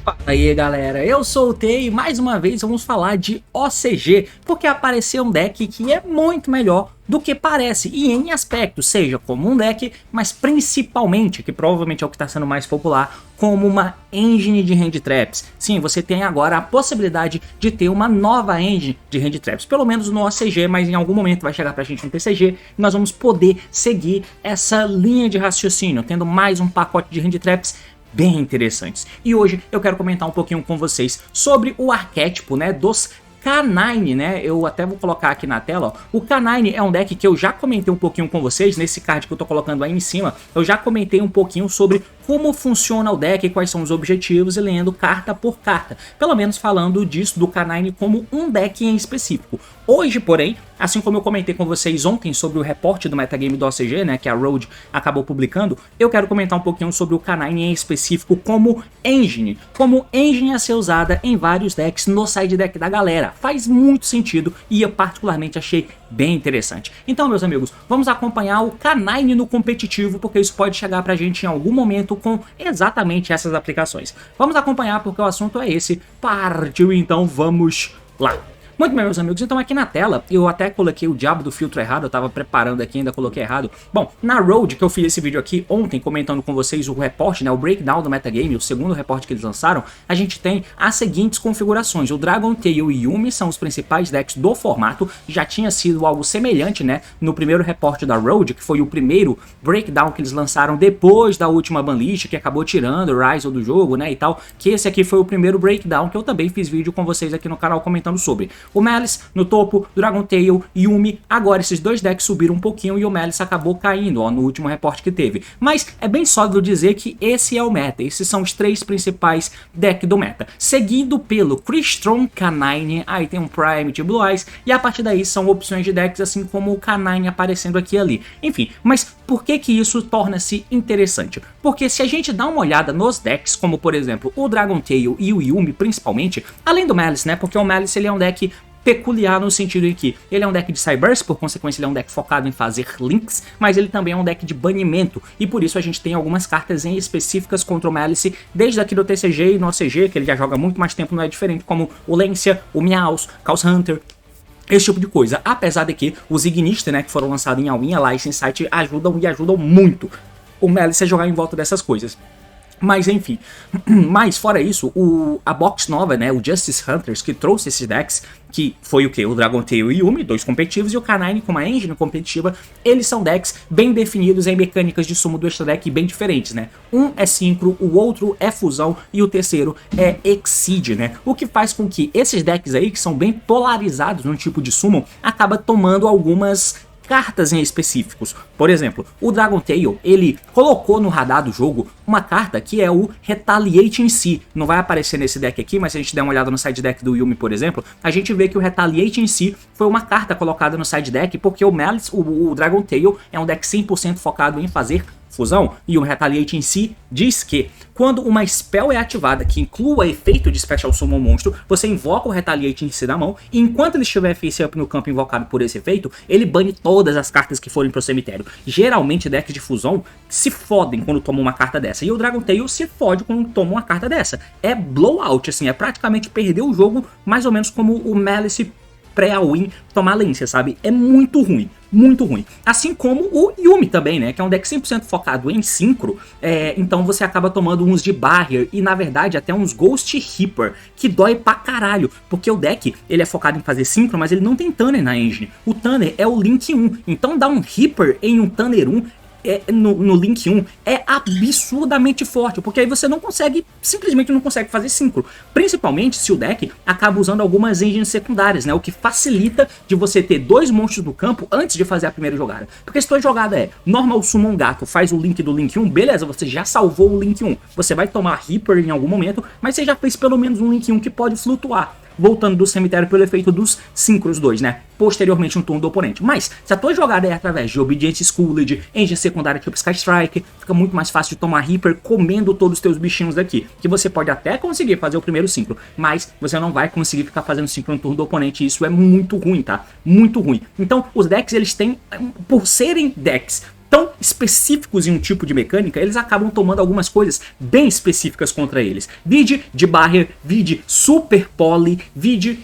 Fala aí galera, eu sou o Tei e mais uma vez vamos falar de OCG, porque apareceu um deck que é muito melhor do que parece, e em aspectos, seja como um deck, mas principalmente, que provavelmente é o que está sendo mais popular, como uma engine de hand traps. Sim, você tem agora a possibilidade de ter uma nova engine de hand traps, pelo menos no OCG, mas em algum momento vai chegar pra gente no TCG, e nós vamos poder seguir essa linha de raciocínio, tendo mais um pacote de hand traps bem interessantes. E hoje eu quero comentar um pouquinho com vocês sobre o arquétipo, né, dos Canine, né? Eu até vou colocar aqui na tela, ó. O Canine é um deck que eu já comentei um pouquinho com vocês, nesse card que eu tô colocando aí em cima, eu já comentei um pouquinho sobre como funciona o deck, quais são os objetivos e lendo carta por carta. Pelo menos falando disso, do Canine como um deck em específico. Hoje, porém, assim como eu comentei com vocês ontem sobre o reporte do metagame do OCG, né, que a Road acabou publicando, eu quero comentar um pouquinho sobre o Canine em específico como engine a ser usada em vários decks no side deck da galera. Faz muito sentido e eu particularmente achei bem interessante. Então, meus amigos, vamos acompanhar o Canine no competitivo, porque isso pode chegar pra gente em algum momento com exatamente essas aplicações. Vamos acompanhar porque o assunto é esse. Partiu, então vamos lá. Muito bem, meus amigos, então aqui na tela, eu até coloquei o diabo do filtro errado, eu tava preparando aqui, ainda coloquei errado. Bom, na Road, que eu fiz esse vídeo aqui ontem, comentando com vocês o reporte, né, o breakdown do metagame, o segundo reporte que eles lançaram, a gente tem as seguintes configurações. O Dragon Tail e Yuumi são os principais decks do formato, já tinha sido algo semelhante, né, no primeiro reporte da Road, que foi o primeiro breakdown que eles lançaram depois da última banlist, que acabou tirando o Rise do jogo, né, e tal, que esse aqui foi o primeiro breakdown, que eu também fiz vídeo com vocês aqui no canal comentando sobre. O Malice no topo, Dragon Tail e Yuumi, agora esses dois decks subiram um pouquinho e o Malice acabou caindo, ó, no último reporte que teve. Mas é bem sólido dizer que esse é o meta, esses são os três principais decks do meta. Seguido pelo Crystron Canine, aí tem um Prime de Blue Eyes, e a partir daí são opções de decks assim como o Canine aparecendo aqui e ali. Enfim, mas por que que isso torna-se interessante? Porque se a gente dá uma olhada nos decks, como por exemplo o Dragon Tail e o Yuumi principalmente, além do Malice, né, porque o Malice ele é um deck peculiar no sentido em que ele é um deck de Cyberse, por consequência ele é um deck focado em fazer links, mas ele também é um deck de banimento, e por isso a gente tem algumas cartas em específicas contra o Malice, desde aqui do TCG e no OCG, que ele já joga muito mais tempo, não é diferente, como o Lancia, o Meows, Chaos Hunter, esse tipo de coisa. Apesar de que os Ignister, né, que foram lançados em All-in, Alliance Insight, ajudam e ajudam muito o Malice a jogar em volta dessas coisas. Mas enfim, mas fora isso, a box nova, né, o Justice Hunters, que trouxe esses decks, que foi o que? O Dragon Tail e Yuumi, dois competitivos, e o Canine com uma engine competitiva, eles são decks bem definidos em mecânicas de sumo do extra deck bem diferentes, né? Um é Synchro, o outro é Fusão e o terceiro é Exceed, né? O que faz com que esses decks aí, que são bem polarizados no tipo de summon, acaba tomando algumas cartas em específicos. Por exemplo, o Dragon Tail, ele colocou no radar do jogo uma carta que é o Retaliate em si. Não vai aparecer nesse deck aqui, mas se a gente der uma olhada no side deck do Yuumi, por exemplo, a gente vê que o Retaliate em si foi uma carta colocada no side deck porque o Malice, o Dragon Tail é um deck 100% focado em fazer fusão, e o Retaliate em si diz que quando uma spell é ativada que inclua efeito de Special Summon monstro, você invoca o Retaliate em si da mão, e enquanto ele estiver face up no campo invocado por esse efeito, ele bane todas as cartas que forem pro cemitério. Geralmente decks de fusão se fodem quando tomam uma carta dessa, e o Dragon Tail se fode quando toma uma carta dessa. É blowout, assim, é praticamente perder o jogo, mais ou menos como o Malice pré-all-in tomar Lancia, sabe? É muito ruim, muito ruim. Assim como o Yuumi também, né? Que é um deck 100% focado em Synchro, então você acaba tomando uns de Barrier e, na verdade, até uns Ghost Reaper, que dói pra caralho, porque o deck, ele é focado em fazer Synchro, mas ele não tem Tanner na engine. O Tanner é o Link 1, então dar um Reaper em um Tanner 1 no Link 1 é absurdamente forte, porque aí você não consegue, simplesmente não consegue fazer Synchro, principalmente se o deck acaba usando algumas engines secundárias, né, o que facilita de você ter dois monstros no campo antes de fazer a primeira jogada, porque se tua jogada é normal summon gato, faz o link do Link 1, beleza, você já salvou o Link 1, você vai tomar Reaper em algum momento, mas você já fez pelo menos um Link 1 que pode flutuar, voltando do cemitério pelo efeito dos Synchros 2, né? Posteriormente um turno do oponente. Mas, se a tua jogada é através de Obedient Schooled, engine secundária tipo Sky Strike, fica muito mais fácil de tomar Reaper comendo todos os teus bichinhos daqui. Que você pode até conseguir fazer o primeiro Synchro, mas você não vai conseguir ficar fazendo Synchro no turno do oponente, e isso é muito ruim, tá? Muito ruim. Então, os decks, eles têm, por serem decks tão específicos em um tipo de mecânica, eles acabam tomando algumas coisas bem específicas contra eles. Vide de Barrier, vide Super Poly, vide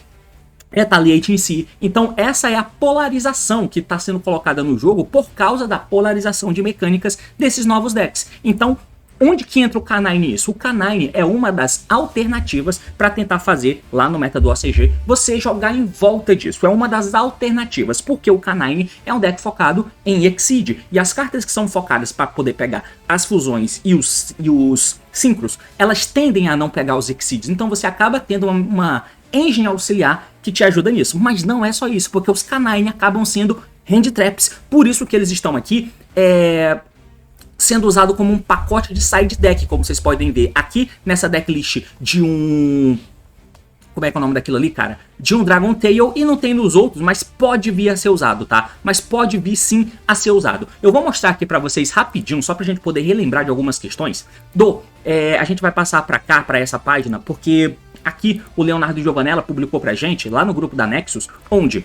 Retaliate em si. Então essa é a polarização que está sendo colocada no jogo por causa da polarização de mecânicas desses novos decks. Então onde que entra o K9 nisso? O K9 é uma das alternativas para tentar fazer, lá no meta do OCG, você jogar em volta disso. É uma das alternativas, porque o K9 é um deck focado em Exceed. E as cartas que são focadas para poder pegar as fusões e os Synchros, elas tendem a não pegar os Exceeds. Então você acaba tendo uma engine auxiliar que te ajuda nisso. Mas não é só isso, porque os K9 acabam sendo hand traps. Por isso que eles estão aqui sendo usado como um pacote de side deck, como vocês podem ver aqui nessa decklist de um... Como é que é o nome daquilo ali, cara? De um Dragon Tail, e não tem nos outros, mas pode vir a ser usado, tá? Mas pode vir sim a ser usado. Eu vou mostrar aqui pra vocês rapidinho, só pra gente poder relembrar de algumas questões. A gente vai passar pra cá, pra essa página, porque aqui o Leonardo Giovanella publicou pra gente, lá no grupo da Nexus, onde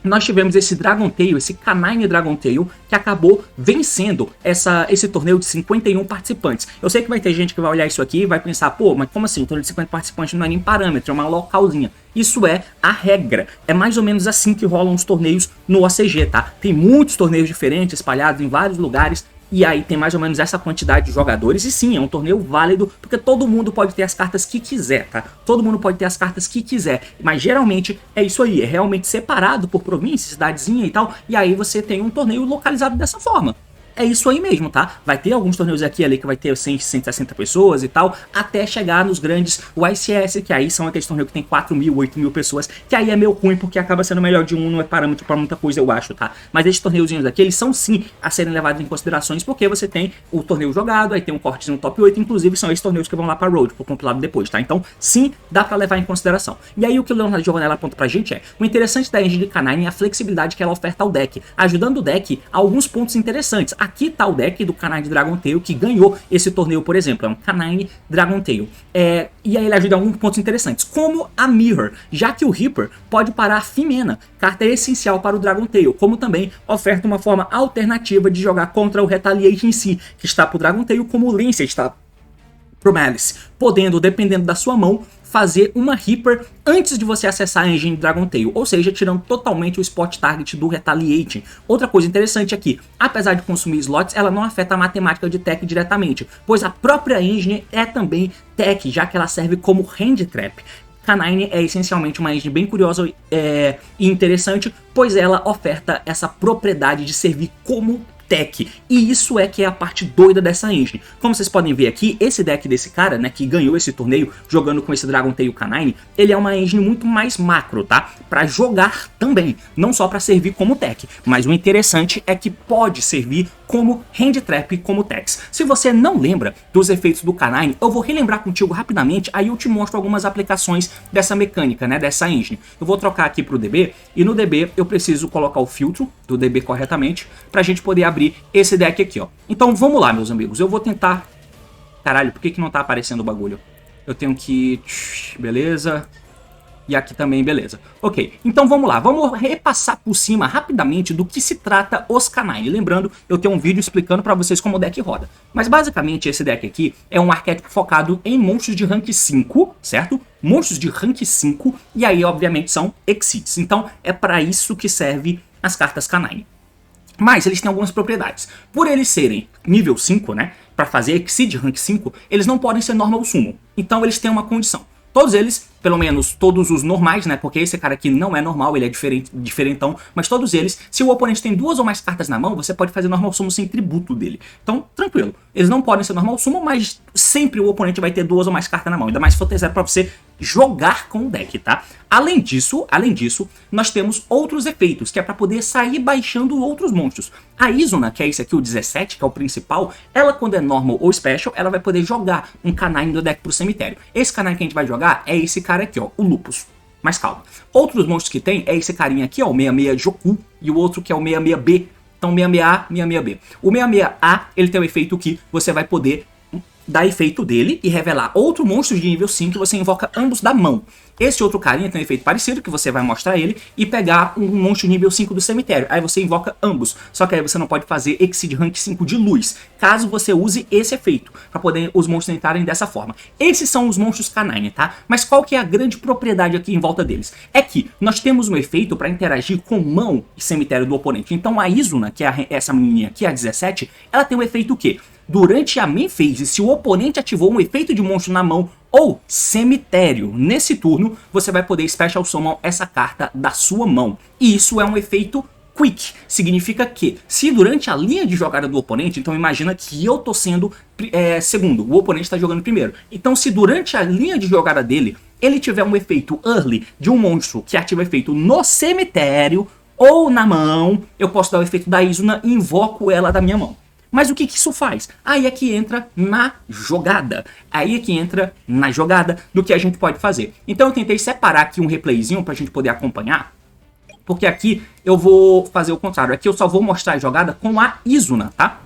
nós tivemos esse Dragon Tail, esse K9 Dragon Tail, que acabou vencendo esse torneio de 51 participantes. Eu sei que vai ter gente que vai olhar isso aqui e vai pensar, pô, mas como assim? Um torneio de 50 participantes não é nem parâmetro, é uma localzinha. Isso é a regra. É mais ou menos assim que rolam os torneios no OCG, tá? Tem muitos torneios diferentes espalhados em vários lugares. E aí tem mais ou menos essa quantidade de jogadores. E sim, é um torneio válido, porque todo mundo pode ter as cartas que quiser, tá? Todo mundo pode ter as cartas que quiser. Mas geralmente é isso aí, é realmente separado por província, cidadezinha e tal. E aí você tem um torneio localizado dessa forma. É isso aí mesmo, tá? Vai ter alguns torneios aqui e ali que vai ter 100, 160 pessoas e tal, até chegar nos grandes YCS, que aí são aqueles torneios que tem 4 mil, 8 mil pessoas, que aí é meio ruim, porque acaba sendo melhor de um, não é parâmetro pra muita coisa, eu acho, tá? Mas esses torneios aqui, eles são sim a serem levados em considerações, porque você tem o torneio jogado, aí tem um corte no top 8, inclusive são esses torneios que vão lá pra Road, pro compilado depois, tá? Então, sim, dá pra levar em consideração. E aí o que o Leonardo Giovanella aponta pra gente é, o interessante da engine de K9 é a flexibilidade que ela oferta ao deck, ajudando o deck a alguns pontos interessantes. Aqui tá o deck do K9 Dragon Tail, que ganhou esse torneio, por exemplo, é um K9 Dragon Tail. E aí ele ajuda em alguns pontos interessantes, como a Mirror, já que o Reaper pode parar a Fimena, carta essencial para o Dragon Tail, como também oferta uma forma alternativa de jogar contra o Retaliate em si, que está para o Dragon Tail, como o Lancia está pro Malice, podendo, dependendo da sua mão, fazer uma Reaper antes de você acessar a engine Dragon Tail, ou seja, tirando totalmente o spot target do Retaliate. Outra coisa interessante aqui, apesar de consumir slots, ela não afeta a matemática de tech diretamente, pois a própria engine é também tech, já que ela serve como hand trap. K9 é essencialmente uma engine bem curiosa e interessante, pois ela oferta essa propriedade de servir como tech, e isso é que é a parte doida dessa engine. Como vocês podem ver aqui, esse deck desse cara, né, que ganhou esse torneio jogando com esse Dragon Tail K9, ele é uma engine muito mais macro, tá? Pra jogar também, não só pra servir como tech, mas o interessante é que pode servir como hand trap, como techs. Se você não lembra dos efeitos do K9, eu vou relembrar contigo rapidamente, aí eu te mostro algumas aplicações dessa mecânica, né, dessa engine. Eu vou trocar aqui pro DB, e no DB eu preciso colocar o filtro do DB corretamente, pra gente poder abrir esse deck aqui, ó. Então vamos lá, meus amigos, eu vou tentar... Caralho, por que não tá aparecendo o bagulho? Eu tenho que... Beleza... E aqui também, beleza. Ok, então vamos lá, vamos repassar por cima rapidamente do que se trata os K9. Lembrando, eu tenho um vídeo explicando pra vocês como o deck roda. Mas basicamente esse deck aqui é um arquétipo focado em monstros de rank 5, certo? Monstros de rank 5, e aí obviamente são Exceeds. Então é pra isso que serve as cartas K9. Mas eles têm algumas propriedades. Por eles serem nível 5, né, pra fazer Exceed rank 5, eles não podem ser normal summon. Então eles têm uma condição. Todos eles, pelo menos todos os normais, né, porque esse cara aqui não é normal, ele é diferentão, mas todos eles, se o oponente tem 2 ou mais cartas na mão, você pode fazer normal summon sem tributo dele. Então, tranquilo. Eles não podem ser normal summon, mas sempre o oponente vai ter 2 ou mais cartas na mão, ainda mais se for ter 0 pra você jogar com o deck, tá? Além disso, nós temos outros efeitos, que é pra poder sair baixando outros monstros. A Izuna, que é esse aqui, o 17, que é o principal, ela quando é normal ou special, ela vai poder jogar um K9 do deck pro cemitério. Esse K9 que a gente vai jogar é esse cara aqui, ó, o Lupus. Mas calma. Outros monstros que tem é esse carinha aqui, ó, o 66 Joku, e o outro que é o 66B. Então 66A, 66B. O 66A, ele tem o efeito que você vai poder dar efeito dele e revelar outro monstro de nível 5 que você invoca ambos da mão. Esse outro carinha tem um efeito parecido, que você vai mostrar ele, e pegar um monstro nível 5 do cemitério. Aí você invoca ambos, só que aí você não pode fazer Exceed Rank 5 de luz, caso você use esse efeito, para poder os monstros entrarem dessa forma. Esses são os monstros Canine, tá? Mas qual que é a grande propriedade aqui em volta deles? É que nós temos um efeito para interagir com mão e cemitério do oponente. Então a Izuna, que é essa menininha aqui, a 17, ela tem um efeito o quê? Durante a main phase, se o oponente ativou um efeito de monstro na mão ou cemitério, nesse turno, você vai poder Special Summon essa carta da sua mão. E isso é um efeito Quick. Significa que, se durante a linha de jogada do oponente, então imagina que eu tô sendo segundo, o oponente está jogando primeiro. Então se durante a linha de jogada dele, ele tiver um efeito early de um monstro que ativa efeito no cemitério ou na mão, eu posso dar o efeito da Izuna e invoco ela da minha mão. Mas o que isso faz? Aí é que entra na jogada. Aí é que entra na jogada do que a gente pode fazer. Então eu tentei separar aqui um replayzinho pra gente poder acompanhar. Porque aqui eu vou fazer o contrário. Aqui eu só vou mostrar a jogada com a Izuna, tá?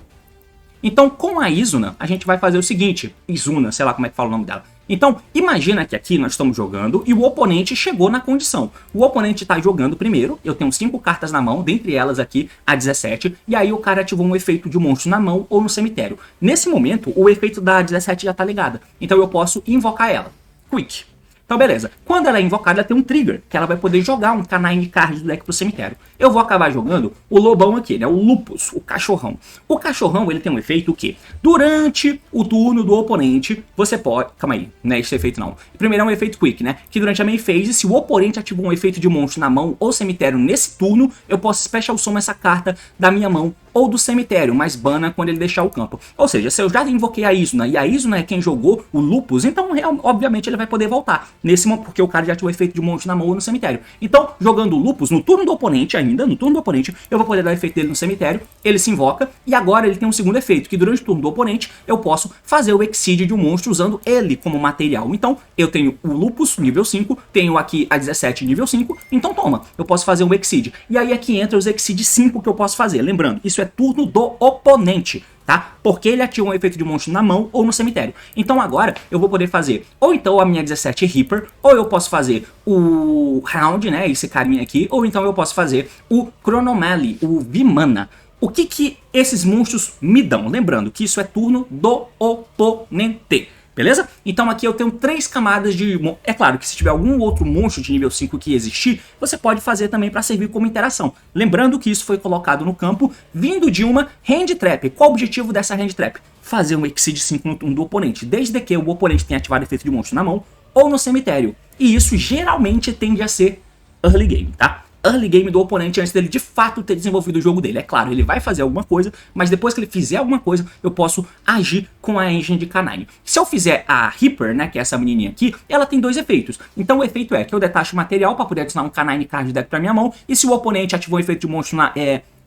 Então com a Izuna a gente vai fazer o seguinte. Izuna, sei lá como é que fala o nome dela. Então, imagina que aqui nós estamos jogando e o oponente chegou na condição. O oponente está jogando primeiro, eu tenho 5 cartas na mão, dentre elas aqui a 17, e aí o cara ativou um efeito de monstro na mão ou no cemitério. Nesse momento, o efeito da 17 já está ligado, então eu posso invocar ela. Quick. Então beleza, quando ela é invocada ela tem um trigger, que ela vai poder jogar um Canine Card do deck pro cemitério. Eu vou acabar jogando o lobão aqui, né, o Lupus, o cachorrão. O cachorrão ele tem um efeito que durante o turno do oponente, você pode... Calma aí, não é esse efeito não. Primeiro é um efeito Quick, né, que durante a main phase, se o oponente ativou um efeito de monstro na mão ou cemitério nesse turno, eu posso Special Summon essa carta da minha mão ou do cemitério, mas bana quando ele deixar o campo. Ou seja, se eu já invoquei a Izuna e a Izuna é quem jogou o Lupus, então obviamente ele vai poder voltar. Nesse momento, porque o cara já ativou o efeito de monstro na mão ou no cemitério. Então, jogando o Lupus no turno do oponente ainda, no turno do oponente, eu vou poder dar o efeito dele no cemitério, ele se invoca, e agora ele tem um segundo efeito, que durante o turno do oponente, eu posso fazer o Exceed de um monstro usando ele como material. Então, eu tenho o Lupus nível 5, tenho aqui a 17 nível 5, então toma, eu posso fazer um Exceed. E aí aqui entra os Exceed 5 que eu posso fazer. Lembrando, isso é turno do oponente, tá? Porque ele ativa um efeito de monstro na mão ou no cemitério. Então agora eu vou poder fazer ou então a minha 17 Reaper, ou eu posso fazer o Hound, né, esse carinha aqui, ou então eu posso fazer o Chronomally, o Vimana. O que esses monstros me dão? Lembrando que isso é turno do oponente. Beleza? Então aqui eu tenho 3 camadas de... É claro que se tiver algum outro monstro de nível 5 que existir, você pode fazer também para servir como interação. Lembrando que isso foi colocado no campo vindo de uma Hand Trap. Qual o objetivo dessa Hand Trap? Fazer um Exceed 5 no turno do oponente, desde que o oponente tenha ativado efeito de monstro na mão ou no cemitério. E isso geralmente tende a ser early game, tá? Early game do oponente antes dele de fato ter desenvolvido o jogo dele. É claro, ele vai fazer alguma coisa, mas depois que ele fizer alguma coisa, eu posso agir com a engine de Canine. Se eu fizer a Reaper, né, que é essa menininha aqui, ela tem 2 efeitos. Então o efeito é que eu detacho material para poder adicionar um Canine Card de deck para minha mão, e se o oponente ativou o efeito de monstro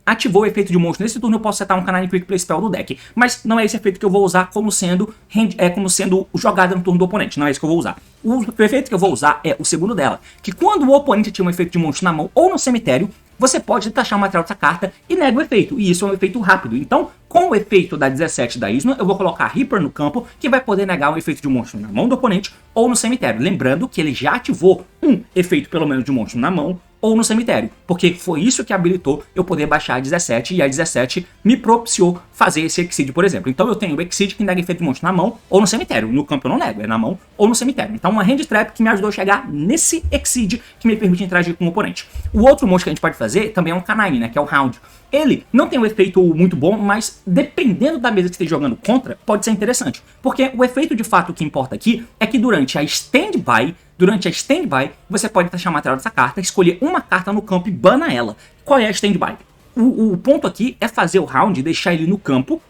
ativou o efeito de monstro nesse turno, eu posso setar um Canine Quick Play Spell do deck. Mas não é esse efeito que eu vou usar como sendo jogada no turno do oponente. Não é isso que eu vou usar. O efeito que eu vou usar é o segundo dela, que quando o oponente ativa um efeito de monstro na mão ou no cemitério, você pode detachar o material dessa carta e nega o efeito. E isso é um efeito rápido. Então, com o efeito da 17 da Izuna, eu vou colocar a Reaper no campo, que vai poder negar um efeito de monstro na mão do oponente ou no cemitério. Lembrando que ele já ativou um efeito pelo menos de monstro na mão ou no cemitério, porque foi isso que habilitou eu poder baixar a 17, e a 17 me propiciou fazer esse Exceed, por exemplo. Então eu tenho o Exceed que nega efeito de monstro na mão ou no cemitério. No campo eu não nego, é na mão ou no cemitério. Então uma Hand Trap que me ajudou a chegar nesse Exceed que me permite interagir com o oponente. O outro monstro que a gente pode fazer também é um Canine, né, que é o Hound. Ele não tem um efeito muito bom, mas dependendo da mesa que você esteja jogando contra, pode ser interessante. Porque o efeito de fato que importa aqui é que durante a Standby, você pode taxar o material dessa carta, escolher uma carta no campo e bana ela. Qual é a Standby? O ponto aqui é fazer o round, deixar ele no campo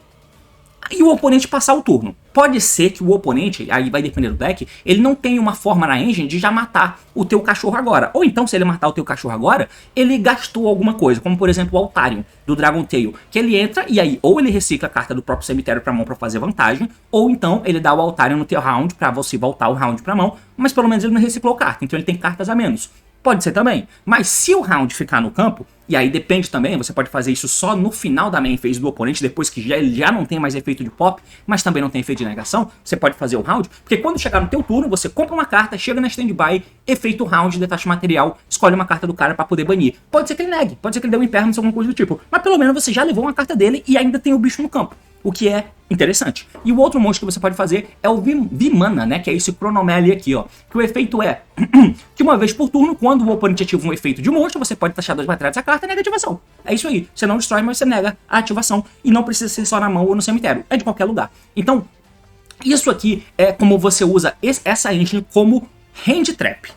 e o oponente passar o turno. Pode ser que o oponente, aí vai depender do deck, ele não tenha uma forma na engine de já matar o teu cachorro agora. Ou então, se ele matar o teu cachorro agora, ele gastou alguma coisa, como por exemplo o Altarion do Dragon Tail, que ele entra e aí ou ele recicla a carta do próprio cemitério pra mão pra fazer vantagem, ou então ele dá o Altarion no teu round pra você voltar o round pra mão, mas pelo menos ele não reciclou carta, então ele tem cartas a menos. Pode ser também. Mas se o round ficar no campo, e aí depende também, você pode fazer isso só no final da main phase do oponente, depois que ele já não tem mais efeito de pop, mas também não tem efeito de negação, você pode fazer o round, porque quando chegar no teu turno, você compra uma carta, chega na standby, efeito round, detacha material, escolhe uma carta do cara pra poder banir. Pode ser que ele negue, pode ser que ele dê um impermanence, alguma coisa do tipo, mas pelo menos você já levou uma carta dele e ainda tem o bicho no campo, o que é interessante. E o outro monstro que você pode fazer é o Vimana, né, que é esse Chronomelee aqui, ó, que o efeito é que uma vez por turno, quando o oponente ativa um efeito de monstro, você pode taxar 2 materiais dessa carta e nega ativação. É isso aí, você não destrói, mas você nega a ativação, e não precisa ser só na mão ou no cemitério, é de qualquer lugar. Então, isso aqui é como você usa essa engine como hand trap,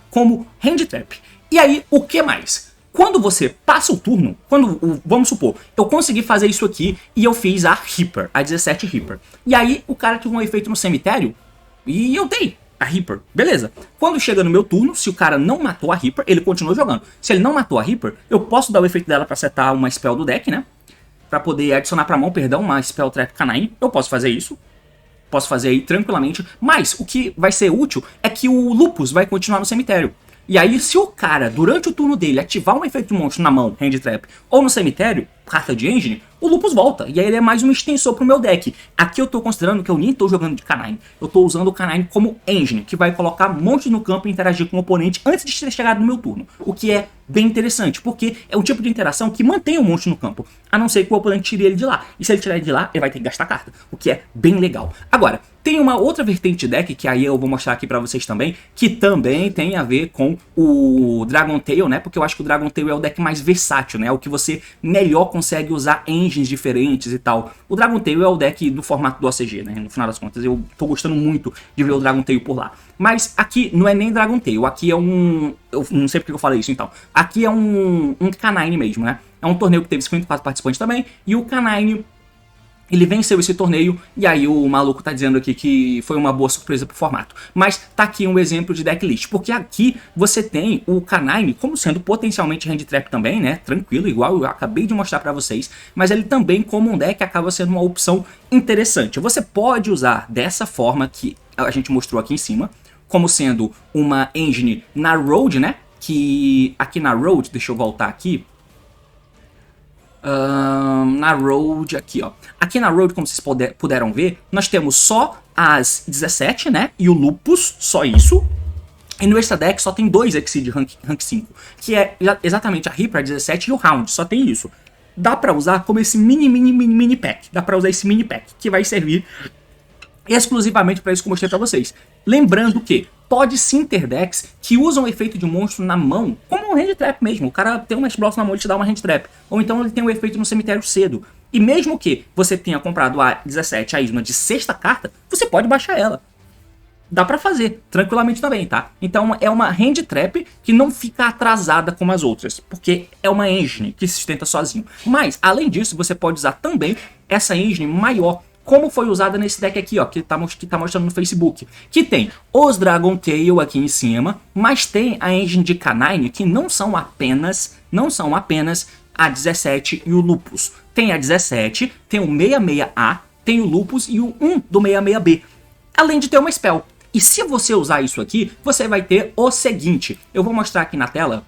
E aí, o que mais? Quando você passa o turno, vamos supor, eu consegui fazer isso aqui e eu fiz a Reaper, a 17 Reaper. E aí o cara teve um efeito no cemitério e eu dei a Reaper, beleza. Quando chega no meu turno, se o cara não matou a Reaper, ele continua jogando. Se ele não matou a Reaper, eu posso dar o efeito dela pra setar uma spell do deck, né? Pra poder adicionar pra mão, perdão, uma spell trap canine. Eu posso fazer isso. Posso fazer aí tranquilamente. Mas o que vai ser útil é que o Lupus vai continuar no cemitério. E aí, se o cara, durante o turno dele, ativar um efeito de monstro na mão, hand trap, ou no cemitério, carta de engine, o Lupus volta. E aí ele é mais um extensor pro meu deck. Aqui eu tô considerando que eu nem tô jogando de canine. Eu tô usando o canine como engine, que vai colocar monstros no campo e interagir com o oponente antes de ter chegado no meu turno. O que é bem interessante, porque é um tipo de interação que mantém o monstro no campo, a não ser que o oponente tire ele de lá. E se ele tirar ele de lá, ele vai ter que gastar carta, o que é bem legal. Agora, tem uma outra vertente de deck, que aí eu vou mostrar aqui pra vocês também, que também tem a ver com o Dragon Tail, né? Porque eu acho que o Dragon Tail é o deck mais versátil, né? O que você melhor consegue usar engines diferentes e tal. O Dragon Tail é o deck do formato do OCG, né? No final das contas, eu tô gostando muito de ver o Dragon Tail por lá. Mas aqui não é nem Dragon Tail, aqui é um... Eu não sei porque eu falei isso então. Aqui é um Canine mesmo, né? É um torneio que teve 54 participantes também, e o Canine... Ele venceu esse torneio, e aí o maluco tá dizendo aqui que foi uma boa surpresa pro formato. Mas tá aqui um exemplo de decklist, porque aqui você tem o Canine como sendo potencialmente hand trap também, né? Tranquilo, igual eu acabei de mostrar pra vocês, mas ele também como um deck acaba sendo uma opção interessante. Você pode usar dessa forma que a gente mostrou aqui em cima, como sendo uma engine na Road, né? Que aqui na Road, deixa eu voltar aqui, na Road aqui, ó. Aqui na Road, como vocês puderam ver, nós temos só as 17, né? E o Lupus, só isso. E no Extra Deck só tem 2 Exceed rank 5, que é exatamente a Reaper, a 17 e o Round, só tem isso. Dá pra usar como esse mini pack. Dá pra usar esse mini pack, que vai servir exclusivamente para isso que eu mostrei pra vocês. Lembrando que pode sim ter decks que usam o efeito de monstro na mão, como um hand trap mesmo. O cara tem uma Explosive na mão e te dá uma hand trap. Ou então ele tem um efeito no cemitério cedo. E mesmo que você tenha comprado a 17, a Isma de 6ª carta, você pode baixar ela. Dá pra fazer, tranquilamente também, tá? Então é uma hand trap que não fica atrasada como as outras, porque é uma engine que se sustenta sozinho. Mas, além disso, você pode usar também essa engine maior, como foi usada nesse deck aqui, ó, que tá mostrando no Facebook. Que tem os Dragon Tail aqui em cima, mas tem a engine de Canine, que não são apenas a 17 e o Lupus. Tem a 17, tem o 66A, tem o Lupus e o 1 do 66B. Além de ter uma spell. E se você usar isso aqui, você vai ter o seguinte. Eu vou mostrar aqui na tela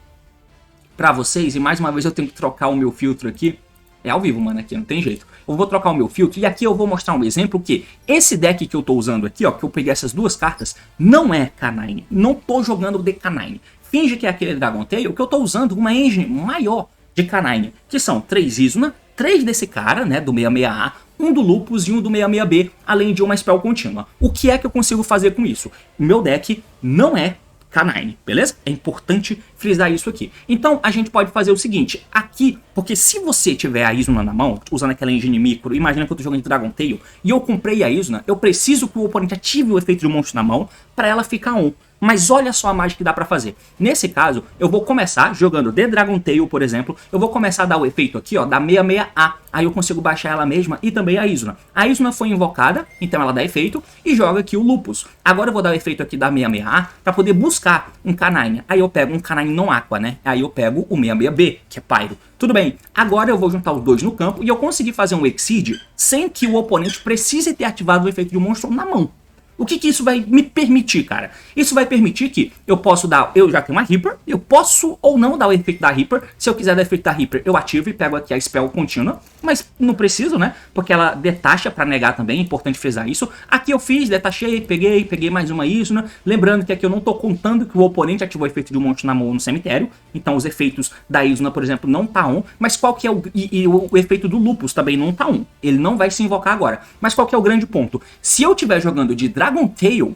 pra vocês, e mais uma vez eu tenho que trocar o meu filtro aqui. É ao vivo, mano, aqui não tem jeito. Eu vou trocar o meu filtro e aqui eu vou mostrar um exemplo que esse deck que eu tô usando aqui, ó, que eu peguei essas 2 cartas, não é Canine. Não tô jogando de Canine. Finge que é aquele Dragon Tail, que eu tô usando uma engine maior de Canine, que são 3 Isuna, 3 desse cara, né, do 66A, um do Lupus e um do 66B, além de uma spell contínua. O que é que eu consigo fazer com isso? O meu deck não é Canine, beleza? É importante frisar isso aqui. Então a gente pode fazer o seguinte, aqui, porque se você tiver a Isuna na mão, usando aquela engine micro, imagina que eu tô jogando de Dragon Tail, e eu comprei a Isuna, eu preciso que o oponente ative o efeito de monstro na mão, para ela ficar on. Mas olha só a mágica que dá pra fazer. Nesse caso, eu vou começar jogando de Dragon Tail, por exemplo. Eu vou começar a dar o efeito aqui, ó, da 66A. Aí eu consigo baixar ela mesma e também a Isuna. A Isuna foi invocada, então ela dá efeito e joga aqui o Lupus. Agora eu vou dar o efeito aqui da 66A pra poder buscar um Canine. Aí eu pego um Canine não Aqua, né? Aí eu pego o 66B, que é Pyro. Tudo bem, agora eu vou juntar os 2 no campo e eu consegui fazer um Exceed sem que o oponente precise ter ativado o efeito de um monstro na mão. O que isso vai me permitir, cara? Isso vai permitir que eu posso dar... Eu já tenho uma Reaper, eu posso ou não dar o efeito da Reaper. Se eu quiser dar o efeito da Reaper, eu ativo e pego aqui a spell contínua. Mas não preciso, né? Porque ela detacha pra negar também, é importante frisar isso. Aqui eu fiz, detachei, peguei mais uma Isuna. Lembrando que aqui eu não tô contando que o oponente ativou o efeito de um monstro na mão no cemitério. Então os efeitos da Isuna, por exemplo, não tá on. Mas qual que é o... E o efeito do Lupus também não tá on. Ele não vai se invocar agora. Mas qual que é o grande ponto? Se eu estiver jogando de Dragon Tail,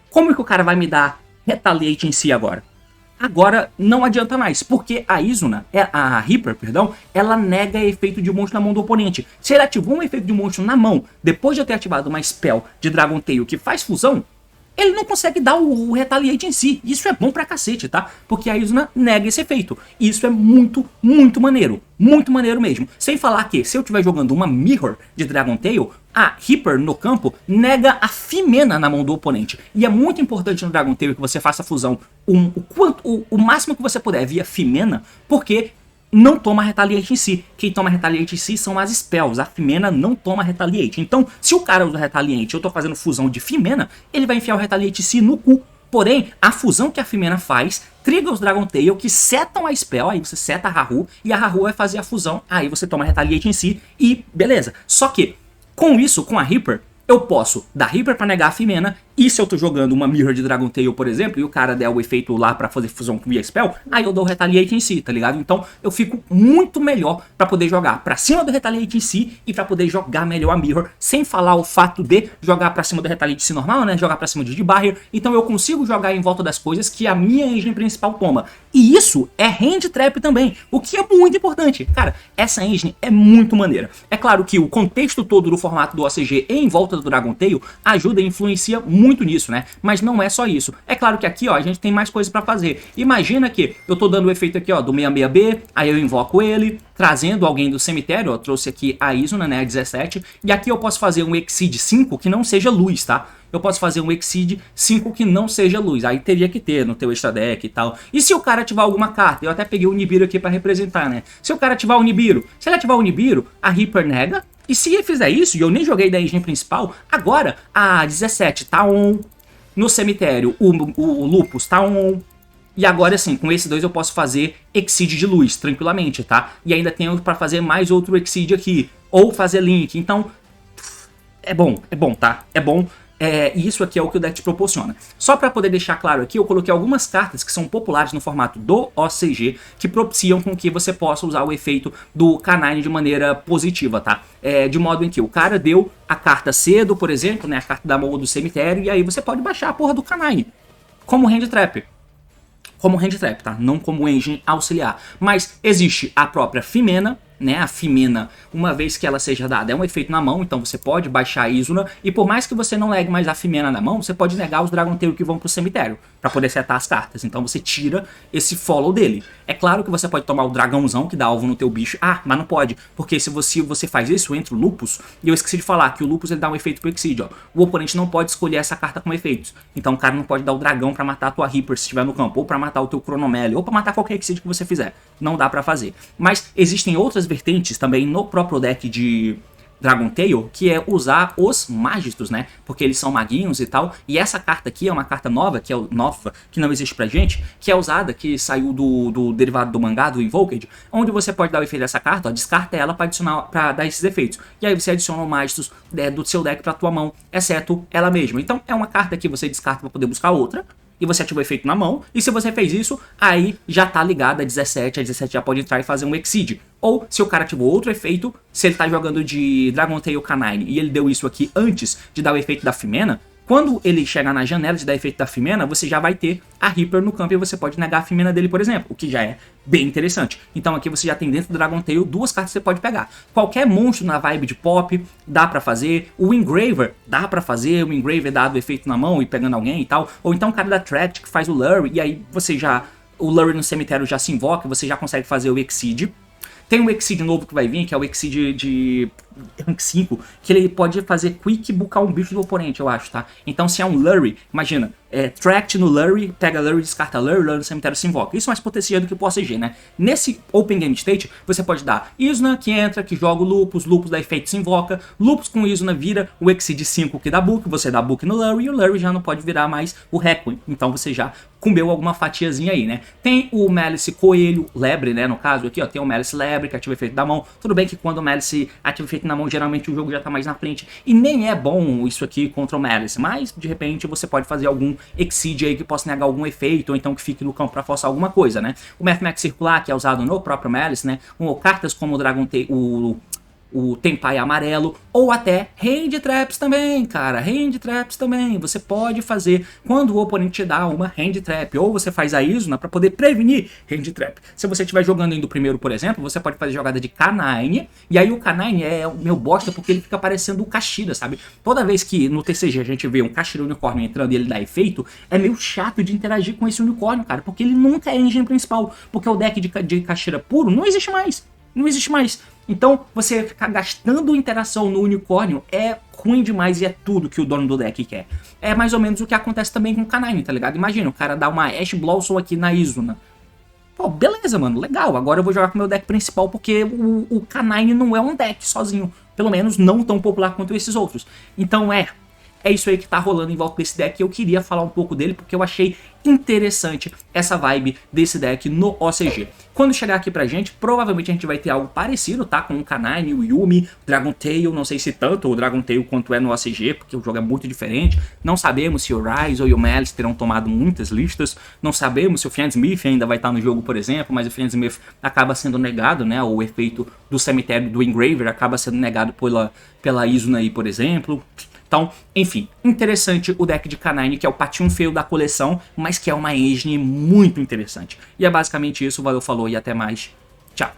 como que o cara vai me dar Retaliate em si agora? Agora não adianta mais, porque a Isuna, a Reaper, perdão, ela nega efeito de monstro na mão do oponente. Se ele ativou um efeito de monstro na mão, depois de eu ter ativado uma spell de Dragon Tail que faz fusão, ele não consegue dar o Retaliate em si. Isso é bom pra cacete, tá? Porque a Isuna nega esse efeito. Isso é muito, muito maneiro. Muito maneiro mesmo. Sem falar que, se eu estiver jogando uma Mirror de Dragon Tail, a Reaper no campo nega a Fimena na mão do oponente. E é muito importante no Dragon Tail que você faça a fusão o máximo que você puder via Fimena, porque não toma Retaliate em si. Quem toma Retaliate em si são as spells. A Fimena não toma Retaliate. Então, se o cara usa Retaliate e eu tô fazendo fusão de Fimena, ele vai enfiar o Retaliate em si no cu. Porém, a fusão que a Fimena faz triga os Dragon Tail que setam a spell. Aí você seta a Haru e a Haru vai fazer a fusão. Aí você toma Retaliate em si e beleza. Só que, com isso, com a Reaper, eu posso dar Reaper pra negar a Fimena. E se eu tô jogando uma Mirror de Dragon Tail, por exemplo, e o cara der o efeito lá pra fazer fusão com via spell, aí eu dou o Retaliate em si, tá ligado? Então eu fico muito melhor pra poder jogar pra cima do Retaliate em si e pra poder jogar melhor a Mirror, sem falar o fato de jogar pra cima do Retaliate em si normal, né? Jogar pra cima de Barrier. Então eu consigo jogar em volta das coisas que a minha engine principal toma. E isso é Hand Trap também, o que é muito importante. Cara, essa engine é muito maneira. É claro que o contexto todo do formato do OCG em volta do Dragon Tail ajuda e influencia muito nisso, né? Mas não é só isso. É claro que aqui, ó, a gente tem mais coisas pra fazer. Imagina que eu tô dando o efeito aqui, ó, do 66B, aí eu invoco ele, trazendo alguém do cemitério, ó, trouxe aqui a Isuna, né, a 17, e aqui eu posso fazer um Exceed 5 que não seja luz, tá? Eu posso fazer um Exceed 5 que não seja luz. Aí teria que ter no teu extra deck e tal. E se o cara ativar alguma carta? Eu até peguei o Nibiru aqui pra representar, né? Se o cara ativar o Nibiru, se ele ativar o Nibiru, a Reaper nega. E se ele fizer isso, e eu nem joguei da engine principal, agora a 17 tá on. No cemitério, o Lupus tá on. E agora sim, com esses dois eu posso fazer Exceed de luz, tranquilamente, tá? E ainda tenho pra fazer mais outro Exceed aqui. Ou fazer Link. Então, é bom, tá? É bom. E isso aqui é o que o deck te proporciona. Só para poder deixar claro aqui, eu coloquei algumas cartas que são populares no formato do OCG, que propiciam com que você possa usar o efeito do Canine de maneira positiva, tá? De modo em que o cara deu a carta cedo, por exemplo, né, a carta da mão do cemitério, e aí você pode baixar a porra do Canine, como Hand Trap. Como Hand Trap, tá? Não como engine auxiliar. Mas existe a própria Fimena, né? A Fimena, uma vez que ela seja dada, é um efeito na mão, então você pode baixar a Isuna, e por mais que você não negue mais a Fimena na mão, você pode negar os Dragon Tail que vão pro cemitério, pra poder setar as cartas. Então você tira esse follow dele. É claro que você pode tomar o dragãozão que dá alvo no teu bicho. Ah, mas não pode, porque se você faz isso, entra o Lupus, e eu esqueci de falar que o Lupus ele dá um efeito pro Exceed, ó. O oponente não pode escolher essa carta com efeitos. Então o cara não pode dar o dragão pra matar a tua Reaper se estiver no campo, ou pra matar o teu Chronomelee, ou pra matar qualquer Exceed que você fizer. Não dá pra fazer. Mas existem outras vertentes também no próprio deck de Dragon Tail, que é usar os Magistos, né? Porque eles são maguinhos e tal. E essa carta aqui é uma carta nova, que não existe pra gente, que é usada, que saiu do derivado do mangá, do Invoked, onde você pode dar o efeito dessa carta, ó, descarta ela pra adicionar, pra dar esses efeitos. E aí você adiciona o Magistos do seu deck pra tua mão, exceto ela mesma. Então é uma carta que você descarta pra poder buscar outra, e você ativa o efeito na mão, e se você fez isso, aí já tá ligado a 17 já pode entrar e fazer um Exceed. Ou, se o cara ativou outro efeito, se ele tá jogando de Dragon Tail Canine, e ele deu isso aqui antes de dar o efeito da Fimena, quando ele chegar na janela de dar efeito da Fimena, você já vai ter a Reaper no campo e você pode negar a Fimena dele, por exemplo, o que já é bem interessante. Então aqui você já tem dentro do Dragon Tail duas cartas que você pode pegar. Qualquer monstro na vibe de pop, dá pra fazer. O Engraver, dá pra fazer. O Engraver dá do efeito na mão e pegando alguém e tal. Ou então o cara da Tract que faz o Lurry, e aí você já... O Lurry no cemitério já se invoca, você já consegue fazer o Exceed. Tem um Exceed novo que vai vir, que é o Exceed rank 5, que ele pode fazer quick bucar um bicho do oponente, eu acho, tá? Então se é um Lurry, imagina, Tract no Lurry, pega Lurry, descarta Lurry, Lurry no cemitério se invoca. Isso é mais potencial do que o OCG, né? Nesse Open Game State, você pode dar Isna, que entra, que joga o Lupus, Lupus dá efeito se invoca, Lupus com Isna vira o Exceed 5 que dá book, você dá book no Lurry, e o Lurry já não pode virar mais o Requiem. Então você já comeu alguma fatiazinha aí, né? Tem o Malice Coelho, Lebre, né? No caso aqui, ó, tem o Malice Lebre, que ativa efeito da mão. Tudo bem que quando o Malice ativa efeito na mão, geralmente o jogo já tá mais na frente. E nem é bom isso aqui contra o Malice, mas de repente você pode fazer algum Exceed aí que possa negar algum efeito, ou então que fique no campo pra forçar alguma coisa, né? O Mathemax Circular, que é usado no próprio Malice, né? Cartas como o Dragon o Tenpai amarelo, ou até Hand Traps também, cara, Hand Traps também, você pode fazer quando o oponente te dá uma Hand Trap, ou você faz a Isuna para poder prevenir Hand Trap. Se você estiver jogando indo primeiro, por exemplo, você pode fazer jogada de K9, e aí o K9 é o meu bosta porque ele fica parecendo o Kashira, sabe? Toda vez que no TCG a gente vê um Kashira unicórnio entrando e ele dá efeito, é meio chato de interagir com esse unicórnio, cara, porque ele nunca é engine principal, porque o deck de Kashira puro não existe mais. Não existe mais. Então, você ficar gastando interação no unicórnio é ruim demais e é tudo que o dono do deck quer. É mais ou menos o que acontece também com o K9, tá ligado? Imagina, o cara dá uma Ash Blossom aqui na Isuna. Pô, beleza, mano, legal. Agora eu vou jogar com o meu deck principal porque o K9 não é um deck sozinho. Pelo menos não tão popular quanto esses outros. Então é isso aí que tá rolando em volta desse deck. Eu queria falar um pouco dele porque eu achei interessante essa vibe desse deck no OCG. Quando chegar aqui pra gente, provavelmente a gente vai ter algo parecido, tá? Com o K9, o Yuumi, o Dragon Tail, não sei se tanto o Dragon Tail quanto é no OCG, porque o jogo é muito diferente. Não sabemos se o Ryze ou o Malice terão tomado muitas listas. Não sabemos se o Fiend Smith ainda vai estar no jogo, por exemplo, mas o Fiend Smith acaba sendo negado, né? O efeito do cemitério do Engraver acaba sendo negado pela Isuna aí, por exemplo. Então, enfim, interessante o deck de K9, que é o patinho feio da coleção, mas que é uma engine muito interessante. E é basicamente isso, valeu, falou e até mais. Tchau.